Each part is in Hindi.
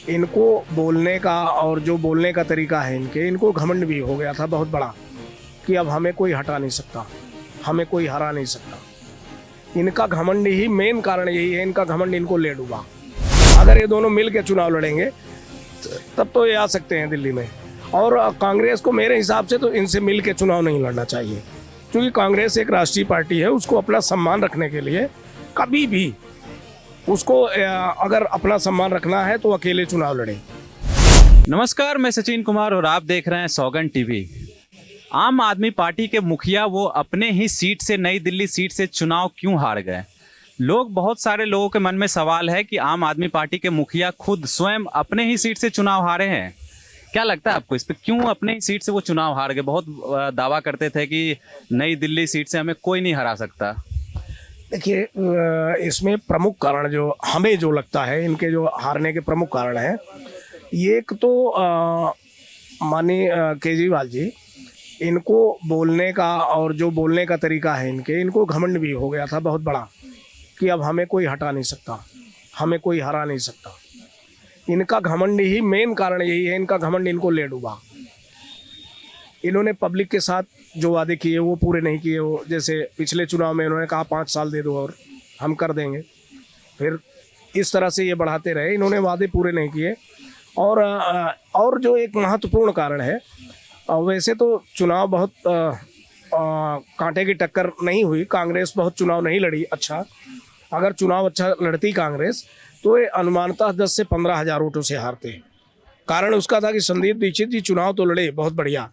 इनको बोलने का और जो बोलने का तरीका है इनको घमंड भी हो गया था बहुत बड़ा कि अब हमें कोई हटा नहीं सकता, हमें कोई हरा नहीं सकता। इनका घमंड ही मेन कारण यही है, इनका घमंड इनको ले डूबा। अगर ये दोनों मिल के चुनाव लड़ेंगे तब तो ये आ सकते हैं दिल्ली में। और कांग्रेस को मेरे हिसाब से तो इनसे मिल के चुनाव नहीं लड़ना चाहिए, क्योंकि कांग्रेस एक राष्ट्रीय पार्टी है। उसको अपना सम्मान रखने के लिए कभी भी उसको अगर अपना सम्मान रखना है तो अकेले चुनाव लड़े। नमस्कार, मैं सचिन कुमार और आप देख रहे हैं सौगंध टीवी। आम आदमी पार्टी के मुखिया वो अपने ही सीट से, नई दिल्ली सीट से चुनाव क्यों हार गए? बहुत सारे लोगों के मन में सवाल है कि आम आदमी पार्टी के मुखिया खुद स्वयं अपने ही सीट से चुनाव हारे हैं। क्या लगता है आपको इस पे, क्यों अपने ही सीट से वो चुनाव हार गए? बहुत दावा करते थे कि नई दिल्ली सीट से हमें कोई नहीं हरा सकता। देखिए, इसमें प्रमुख कारण जो हमें जो लगता है, इनके जो हारने के प्रमुख कारण हैं, ये एक तो माननीय केजरीवाल जी, इनको बोलने का और जो बोलने का तरीका है इनको घमंड भी हो गया था बहुत बड़ा कि अब हमें कोई हटा नहीं सकता, हमें कोई हरा नहीं सकता। इनका घमंड ही मेन कारण यही है, इनका घमंड इनको ले डूबा। इन्होंने पब्लिक के साथ जो वादे किए वो पूरे नहीं किए। वो जैसे पिछले चुनाव में इन्होंने कहा 5 साल दे दो और हम कर देंगे, फिर इस तरह से ये बढ़ाते रहे, इन्होंने वादे पूरे नहीं किए। और जो एक महत्वपूर्ण कारण है, वैसे तो चुनाव बहुत कांटे की टक्कर नहीं हुई, कांग्रेस बहुत चुनाव नहीं लड़ी अच्छा। अगर चुनाव अच्छा लड़ती कांग्रेस तो ये अनुमानतः 10 से 15 हज़ार वोटों से हारते। कारण उसका था कि संदीप दीक्षित जी चुनाव तो लड़े बहुत बढ़िया,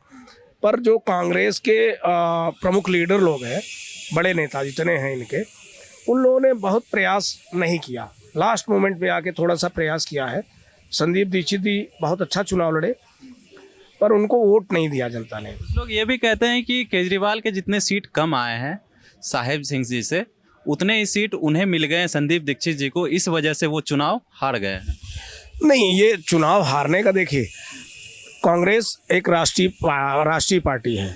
पर जो कांग्रेस के प्रमुख लीडर लोग हैं, बड़े नेता जितने हैं इनके, उन लोगों ने बहुत प्रयास नहीं किया। लास्ट मोमेंट पे आके थोड़ा सा प्रयास किया है। संदीप दीक्षित जी बहुत अच्छा चुनाव लड़े, पर उनको वोट नहीं दिया जनता ने। लोग ये भी कहते हैं कि केजरीवाल के जितने सीट कम आए हैं साहेब सिंह जी से, उतने ही सीट उन्हें मिल गए हैं संदीप दीक्षित जी को, इस वजह से वो चुनाव हार गए हैं। नहीं, ये चुनाव हारने का, देखिए, कांग्रेस एक राष्ट्रीय पार्टी है,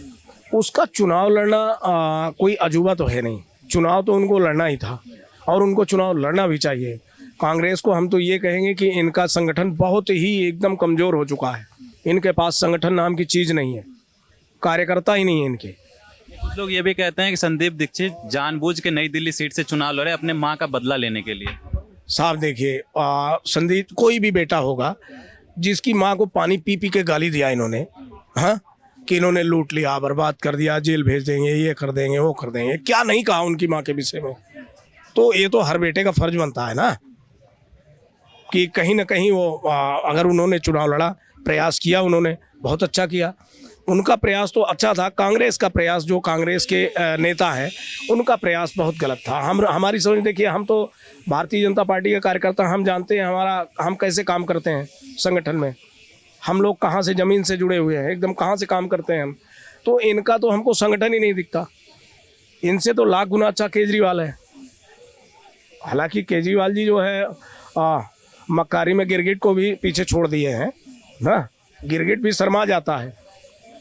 उसका चुनाव लड़ना कोई अजूबा तो है नहीं। चुनाव तो उनको लड़ना ही था और उनको चुनाव लड़ना भी चाहिए। कांग्रेस को हम तो ये कहेंगे कि इनका संगठन बहुत ही एकदम कमज़ोर हो चुका है। इनके पास संगठन नाम की चीज़ नहीं है, कार्यकर्ता ही नहीं है इनके। कुछ लोग ये भी कहते हैं कि संदीप दीक्षित जानबूझ के नई दिल्ली सीट से चुनाव लड़े अपने माँ का बदला लेने के लिए। साहब देखिए, संदीप, कोई भी बेटा होगा जिसकी माँ को पानी पी पी के गाली दिया इन्होंने, हाँ, कि इन्होंने लूट लिया, बर्बाद कर दिया, जेल भेज देंगे, ये कर देंगे, वो कर देंगे, क्या नहीं कहा उनकी माँ के विषय में, तो ये तो हर बेटे का फर्ज बनता है ना कि कहीं ना कहीं वो अगर उन्होंने चुनाव लड़ा, प्रयास किया, उन्होंने बहुत अच्छा किया। उनका प्रयास तो अच्छा था, कांग्रेस का प्रयास, जो कांग्रेस के नेता हैं उनका प्रयास बहुत गलत था। हमारी समझ, देखिए, हम तो भारतीय जनता पार्टी के कार्यकर्ता, हम जानते हैं हम कैसे काम करते हैं संगठन में। हम लोग कहाँ से ज़मीन से जुड़े हुए हैं, एकदम कहाँ से काम करते हैं हम। तो इनका तो हमको संगठन ही नहीं दिखता। इनसे तो लाख गुना अच्छा केजरीवाल है। हालांकि केजरीवाल जी जो है मक्कारी में गिरगिट को भी पीछे छोड़ दिए हैं ना, गिरगिट भी शर्मा जाता है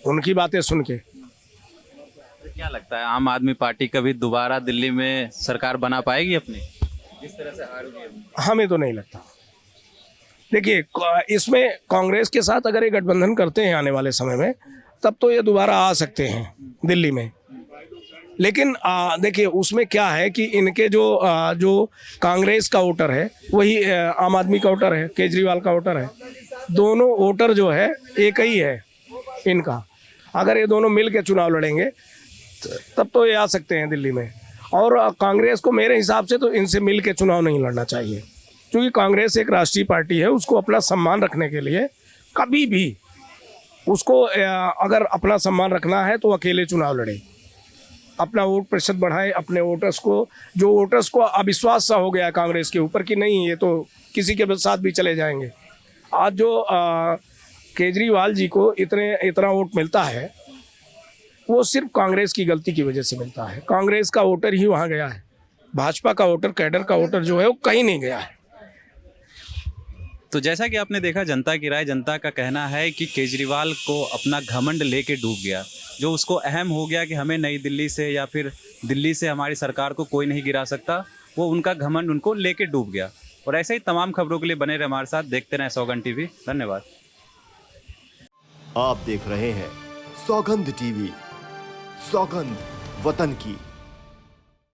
उनकी बातें सुन के। क्या लगता है, आम आदमी पार्टी कभी दोबारा दिल्ली में सरकार बना पाएगी अपनी, जिस तरह से हार गई? हमें तो नहीं लगता। देखिए, इसमें कांग्रेस के साथ अगर ये गठबंधन करते हैं आने वाले समय में, तब तो ये दोबारा आ सकते हैं दिल्ली में। लेकिन देखिए, उसमें क्या है कि इनके जो कांग्रेस का वोटर है वही आम आदमी का वोटर है, केजरीवाल का वोटर है। दोनों वोटर जो है एक ही है इनका। अगर ये दोनों मिल के चुनाव लड़ेंगे तब तो ये आ सकते हैं दिल्ली में। और कांग्रेस को मेरे हिसाब से तो इनसे मिल के चुनाव नहीं लड़ना चाहिए, क्योंकि कांग्रेस एक राष्ट्रीय पार्टी है। उसको अपना सम्मान रखने के लिए कभी भी उसको अगर अपना सम्मान रखना है तो अकेले चुनाव लड़े, अपना वोट प्रतिशत बढ़ाए, अपने वोटर्स को अविश्वास सा हो गया है कांग्रेस के ऊपर कि नहीं, ये तो किसी के साथ भी चले जाएंगे। आज जो केजरीवाल जी को इतना वोट मिलता है, वो सिर्फ कांग्रेस की गलती की वजह से मिलता है। कांग्रेस का वोटर ही वहाँ गया है, भाजपा का वोटर, कैडर का वोटर जो है वो कहीं नहीं गया है। तो जैसा कि आपने देखा, जनता की राय, जनता का कहना है कि केजरीवाल को अपना घमंड लेके डूब गया। जो उसको अहम हो गया कि हमें नई दिल्ली से या फिर दिल्ली से हमारी सरकार को कोई नहीं गिरा सकता, वो उनका घमंड उनको लेके डूब गया। और ऐसे ही तमाम खबरों के लिए बने रहे हमारे साथ, देखते रहें सौगंध टीवी। धन्यवाद। आप देख रहे हैं सौगंध टीवी, सौगंध वतन की।